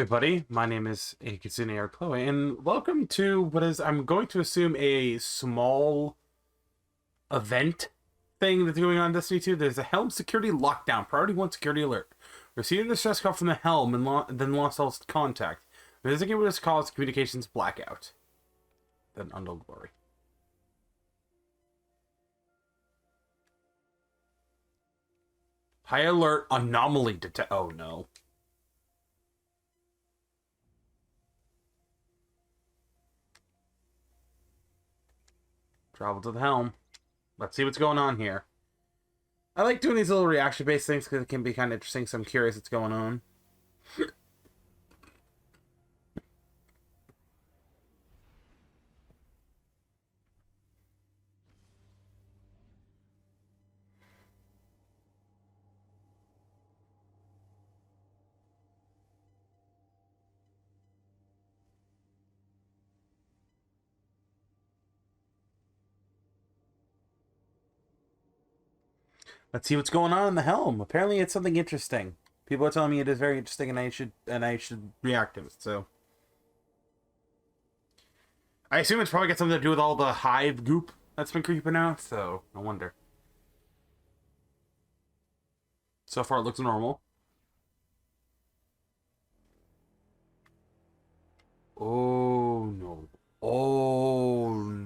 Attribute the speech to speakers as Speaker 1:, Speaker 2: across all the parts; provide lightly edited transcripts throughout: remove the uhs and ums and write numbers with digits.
Speaker 1: everybody, my name is Kitsune or Chloe, and welcome to what is, I'm going to assume, a small event thing that's going on in Destiny 2. There's a Helm security lockdown, priority 1 security alert. Receiving the stress call from the Helm and then lost all contact. Visiting with this cause communications blackout. Then unknown glory. High alert anomaly detect. Oh no. Travel to the Helm. Let's see what's going on here. I like doing these little reaction-based things because it can be kind of interesting, so I'm curious what's going on. Let's see what's going on in the Helm. Apparently it's something interesting. People are telling me it is very interesting and I should react to it, so. I assume it's probably got something to do with all the hive goop that's been creeping out, so no wonder. So far it looks normal. Oh no. Oh.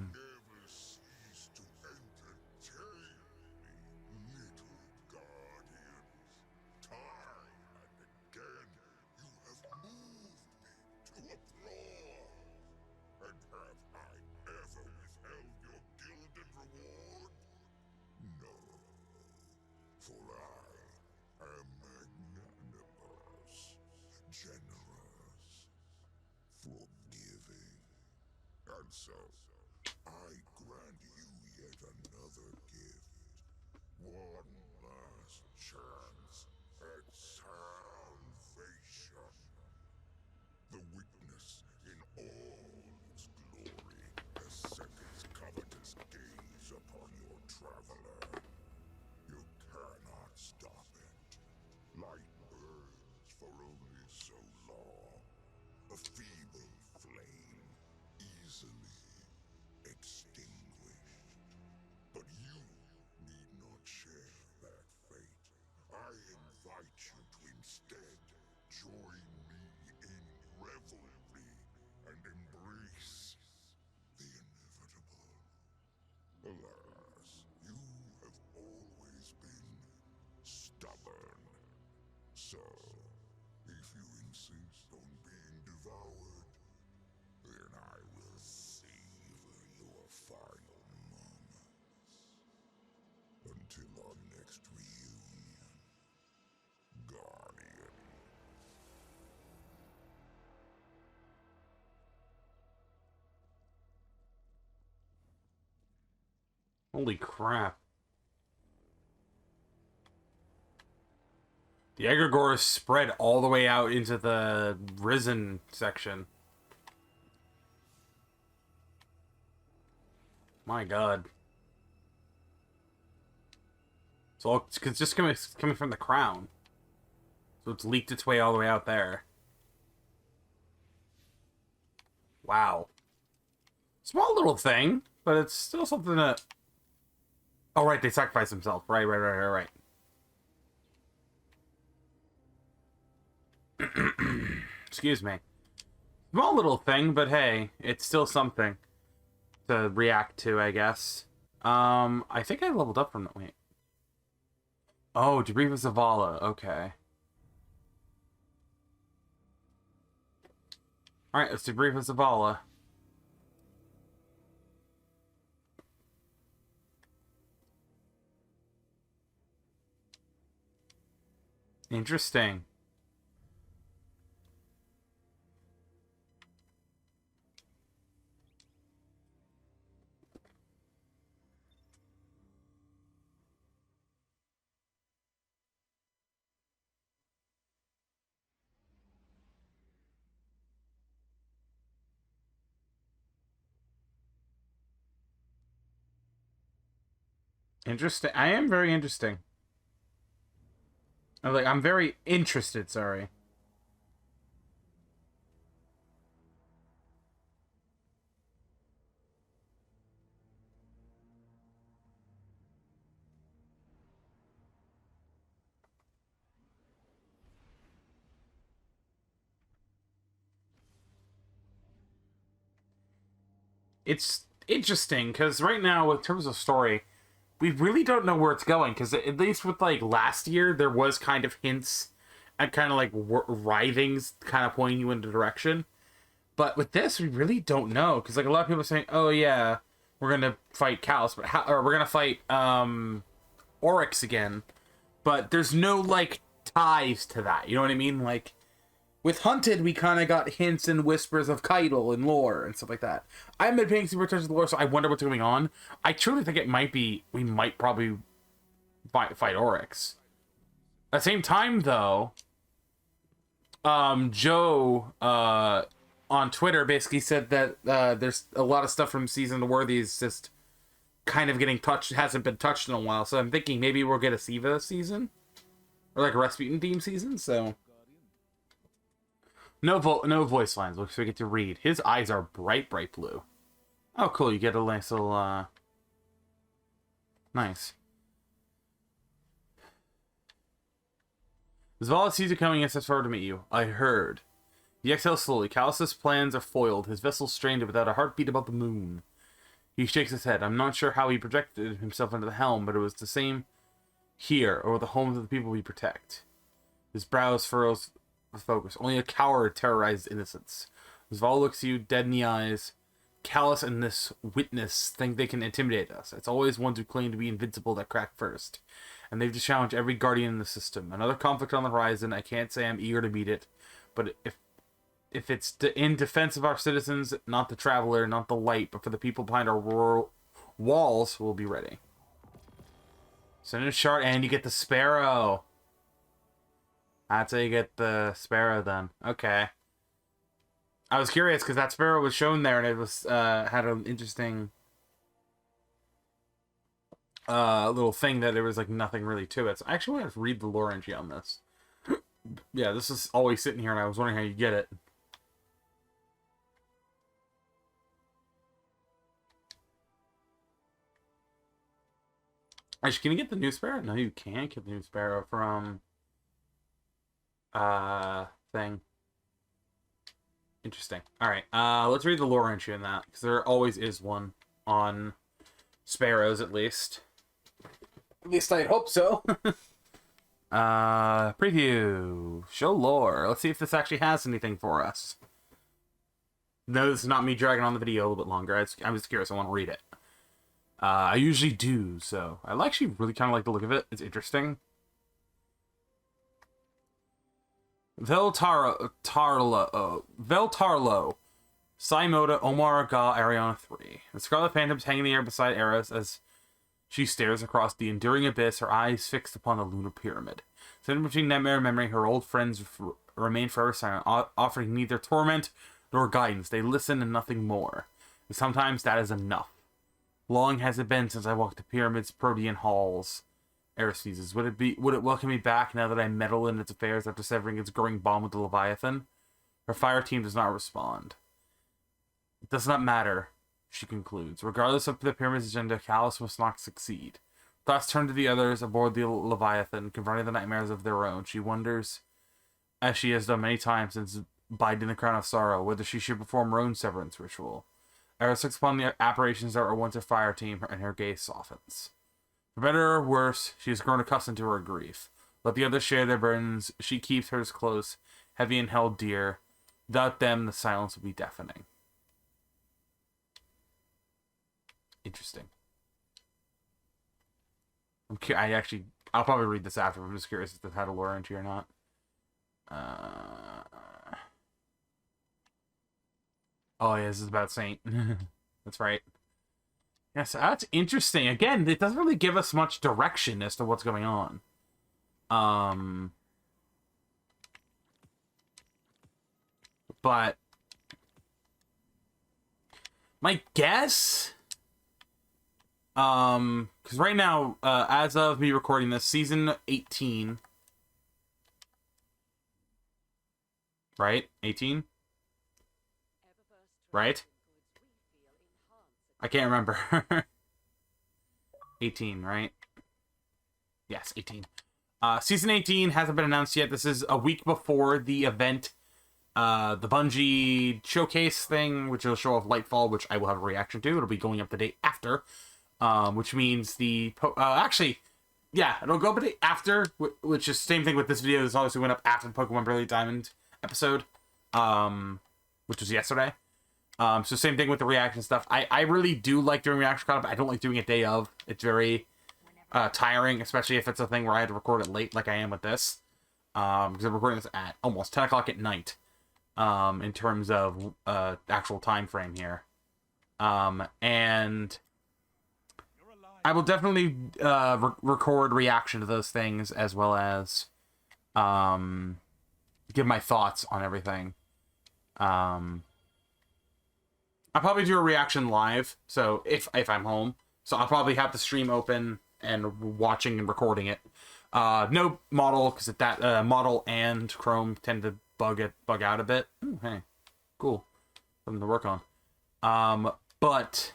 Speaker 2: So, I grant you yet another gift. One last chance at salvation. The weakness in all its glory as seconds covetous gaze upon your traveler. You cannot stop it. Light burns for only so long. A feeble flame, easily extinguished. But you need not share that fate. I invite you to instead join me in revelry and embrace the inevitable. Alas, you have always been stubborn. So, if you insist on being devoured, then I will savor your final moments. Until our next reunion, Guardian.
Speaker 1: Holy crap. The egregore is spread all the way out into the Risen section. My god. So it's just coming from the crown. So it's leaked its way all the way out there. Wow. Small little thing, but it's still something that... Oh, right, they sacrificed themselves. Right. Excuse me. Small little thing, but hey, it's still something to react to, I guess. I think I leveled up from that. Wait. Oh, Debrief of Zavala. Okay. Alright, let's debrief of Zavala. Interesting. Interesting. I am very interesting. I'm very interested, sorry. it's interesting because right now, in terms of story, we really don't know where it's going. Because at least with like last year, there was kind of hints and kind of like writhings, kind of pointing you in the direction. But with this, we really don't know because like a lot of people are saying, "Oh yeah, we're gonna fight Callus, but or we're gonna fight Oryx again." But there's no like ties to that. You know what I mean? Like with Hunted, we kind of got hints and whispers of Keitel and lore and stuff like that. I haven't been paying super attention to the lore, so I wonder what's going on. I truly think it might be we might probably fight Oryx. At the same time, though, Joe on Twitter basically said that there's a lot of stuff from Season of the Worthies just kind of getting touched, hasn't been touched in a while. So I'm thinking maybe we'll get a Siva season or like a Rasputin theme season. So no voice lines, so we get to read. His eyes are bright blue. Oh, cool! You get a nice little nice. Zavala sees you coming and steps forward to meet you. I heard. He exhales slowly. Callus's plans are foiled. His vessel stranded without a heartbeat above the moon. He shakes his head. I'm not sure how he projected himself into the helm, but it was the same here, over the homes of the people we protect. His brows furrows with focus. Only a coward terrorizes innocence. Zavala looks you dead in the eyes. Callus and this witness think they can intimidate us. It's always ones who claim to be invincible that crack first. And they've just challenged every guardian in the system. Another conflict on the horizon. I can't say I'm eager to meet it, but if it's in defense of our citizens, not the traveler, not the light, but for the people behind our rural walls, we'll be ready. Send in a shard, and you get the sparrow. That's how you get the sparrow, then. Okay. I was curious because that sparrow was shown there, and it was had an interesting little thing that there was like nothing really to it. So I actually want to read the lore entry on this. Yeah, this is always sitting here, and I was wondering how you get it. Actually, can you get the new sparrow? No, you can't get the new sparrow from thing. Interesting. Alright, let's read the lore entry in that, because there always is one on sparrows, at least. At least I'd hope so. Preview. Show lore. Let's see if this actually has anything for us. No, this is not me dragging on the video a little bit longer. I'm just curious. I want to read it. I usually do, so I actually really kind of like the look of it. It's interesting. Veltarlo, Saimoda, Omar Ga, Ariana 3. The Scarlet Phantom's hanging in the air beside Eris as she stares across the enduring abyss, her eyes fixed upon the lunar pyramid. Sitting between nightmare and memory, her old friends remain forever silent, offering neither torment nor guidance. They listen and nothing more. And sometimes that is enough. Long has it been since I walked the pyramid's Protean halls. Eris sneezes. Would it welcome me back now that I meddle in its affairs after severing its growing bond with the Leviathan? Her fire team does not respond. It does not matter, she concludes. Regardless of the pyramid's agenda, Callus must not succeed. Thoughts turn to the others aboard the Leviathan, confronting the nightmares of their own. She wonders, as she has done many times since biding the crown of sorrow, whether she should perform her own severance ritual. Eris looks upon the apparitions that were once her fire team, and her gaze softens. For better or worse, she has grown accustomed to her grief. Let the others share their burdens. She keeps hers close, heavy and held dear. Without them, the silence would be deafening. Interesting. I'll probably read this after. I'm just curious if this had a lore entry or not. Oh yeah, this is about Saint. That's right. Yeah, so that's interesting. Again, it doesn't really give us much direction as to what's going on. But my guess, because right now, as of me recording this, season 18, right? 18? Right? I can't remember. 18, right? Yes, 18. Season 18 hasn't been announced yet. This is a week before the event the Bungie showcase thing, which will show off Lightfall, which I will have a reaction to. It'll be going up the day after, which means actually, yeah, it'll go up the day after, which is same thing with this video. This obviously went up after the Pokemon Brilliant Diamond episode, which was yesterday. So same thing with the reaction stuff. I really do like doing reaction content, but I don't like doing it day of. It's very tiring, especially if it's a thing where I had to record it late, like I am with this. Because I'm recording this at almost 10 o'clock at night, in terms of actual time frame here. And I will definitely record reaction to those things, as well as give my thoughts on everything. I'll probably do a reaction live, so if I'm home. So I'll probably have the stream open and watching and recording it. No model, because that model and Chrome tend to bug out a bit. Ooh, hey, cool, something to work on. But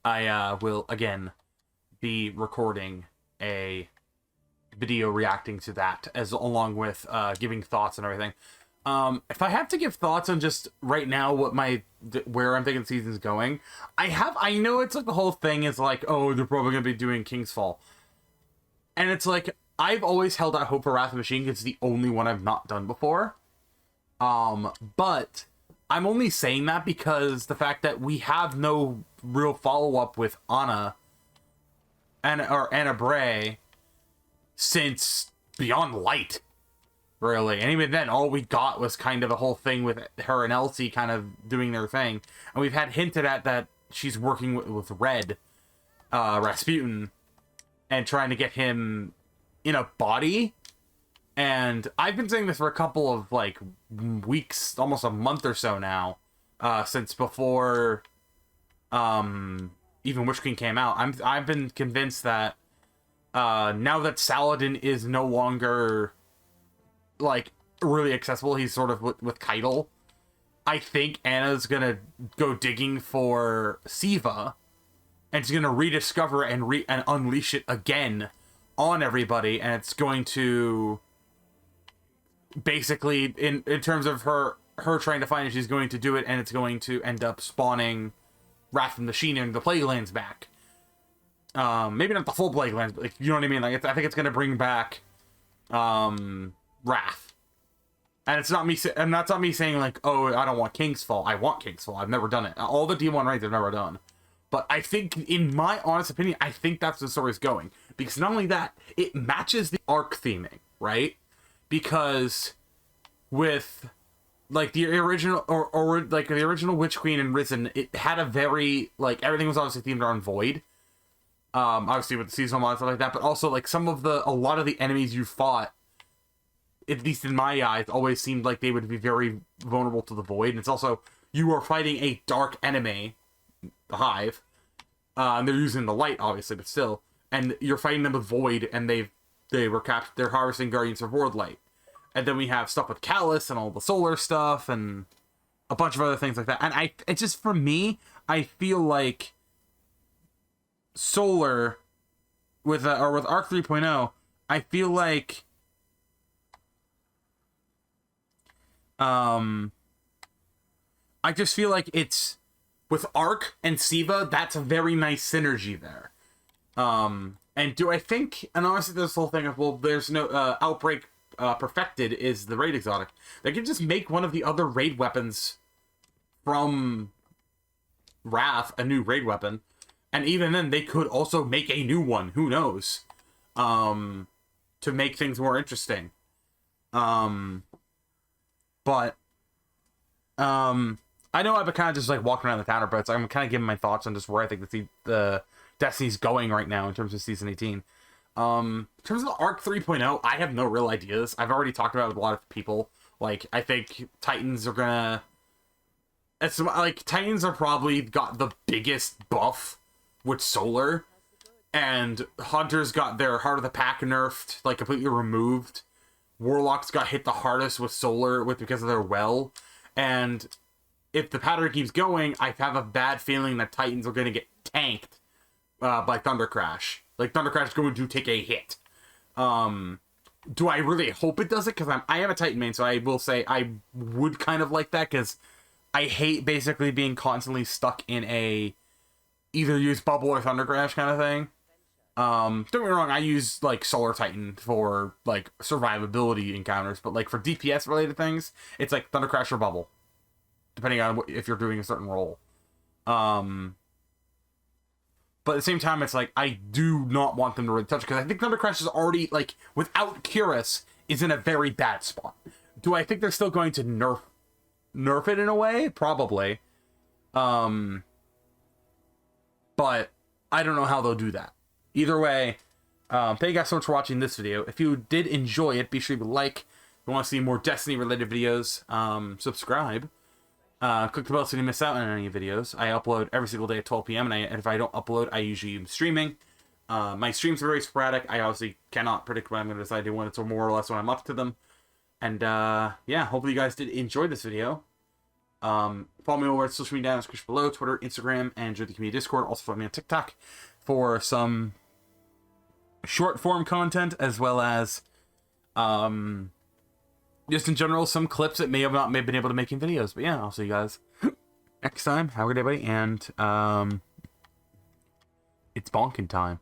Speaker 1: I will again be recording a video reacting to that, as along with giving thoughts and everything. If I have to give thoughts on just right now where I'm thinking the season's going, I know it's like the whole thing is like, oh, they're probably gonna be doing King's Fall, and it's like I've always held out hope for Wrath of the Machine. It's the only one I've not done before. But I'm only saying that because the fact that we have no real follow up with Anna or Anna Bray since Beyond Light. Really, and even then, all we got was kind of the whole thing with her and Elsie kind of doing their thing, and we've had hinted at that she's working with Red, Rasputin, and trying to get him in a body. And I've been saying this for a couple of like weeks, almost a month or so now, since before, even Witch Queen came out. I've been convinced that now that Saladin is no longer like really accessible, he's sort of with Keitel, I think Anna's gonna go digging for Siva, and she's gonna rediscover and unleash it again on everybody, and it's going to basically, in terms of her trying to find it, she's going to do it, and it's going to end up spawning Wrath of the Machine and the Plaguelands back. Maybe not the full Plaguelands, but like, you know what I mean? Like, I think it's gonna bring back Wrath. And it's not me and that's not me saying like, oh, I don't want King's Fall. I want King's Fall. I've never done it. All the D1 raids I've never done. But I think, in my honest opinion, I think that's the story's going. Because not only that, it matches the arc theming, right? Because with like the original or like the original Witch Queen and Risen, it had a very like, everything was obviously themed around Void. Obviously with the seasonal mods and stuff like that, but also like a lot of the enemies you fought, at least in my eyes, always seemed like they would be very vulnerable to the Void. And it's also, you are fighting a dark enemy, the Hive, and they're using the light, obviously, but still, and you're fighting them with Void, and they're harvesting Guardians of World Light. And then we have stuff with Callus and all the solar stuff and a bunch of other things like that. And it's just, for me, I feel like Solar with Arc 3.0, I feel like I just feel like it's with Arc and Siva, that's a very nice synergy there. And do I think, and honestly, this whole thing of, well, there's no Outbreak Perfected is the raid exotic. They could just make one of the other raid weapons from Wrath a new raid weapon, and even then they could also make a new one. Who knows? To make things more interesting. But I know I've been kind of just like walking around the town, but I'm kind of giving my thoughts on just where I think the Destiny's going right now in terms of season 18. In terms of Arc 3.0, I have no real ideas. I've already talked about it with a lot of people. Like, I think Titans are gonna... It's like, Titans are probably got the biggest buff with Solar, and Hunters got their Heart of the Pack nerfed, like completely removed. Warlocks got hit the hardest with Solar because of their well, and if the pattern keeps going, I have a bad feeling that Titans are going to get tanked by Thunder Crash. Like, Thunder Crash is going to take a hit. Do I really hope it does it? Because I am a Titan main, so I will say I would kind of like that, because I hate basically being constantly stuck in a either use bubble or thunder crash kind of thing. Don't get me wrong, I use like Solar Titan for like survivability encounters, but like for DPS related things, it's like thunder crash or bubble, depending on if you're doing a certain role. But at the same time, it's like, I do not want them to really touch it, because I think Thunder Crash is already, like, without Curious, is in a very bad spot. Do I think they're still going to nerf it in a way? Probably. But I don't know how they'll do that. Either way, thank you guys so much for watching this video. If you did enjoy it, be sure to like. If you want to see more Destiny-related videos, subscribe. Click the bell so you don't miss out on any videos. I upload every single day at 12 p.m. And if I don't upload, I usually am streaming. My streams are very sporadic. I obviously cannot predict when I'm going to decide to when it's more or less when I'm up to them. And yeah, hopefully you guys did enjoy this video. Follow me over at social media down in the description below, Twitter, Instagram, and join the community Discord. Also follow me on TikTok for some short form content, as well as just in general, some clips that may have not been able to make in videos. But yeah, I'll see you guys next time. Have a good day, buddy. And it's bonking time.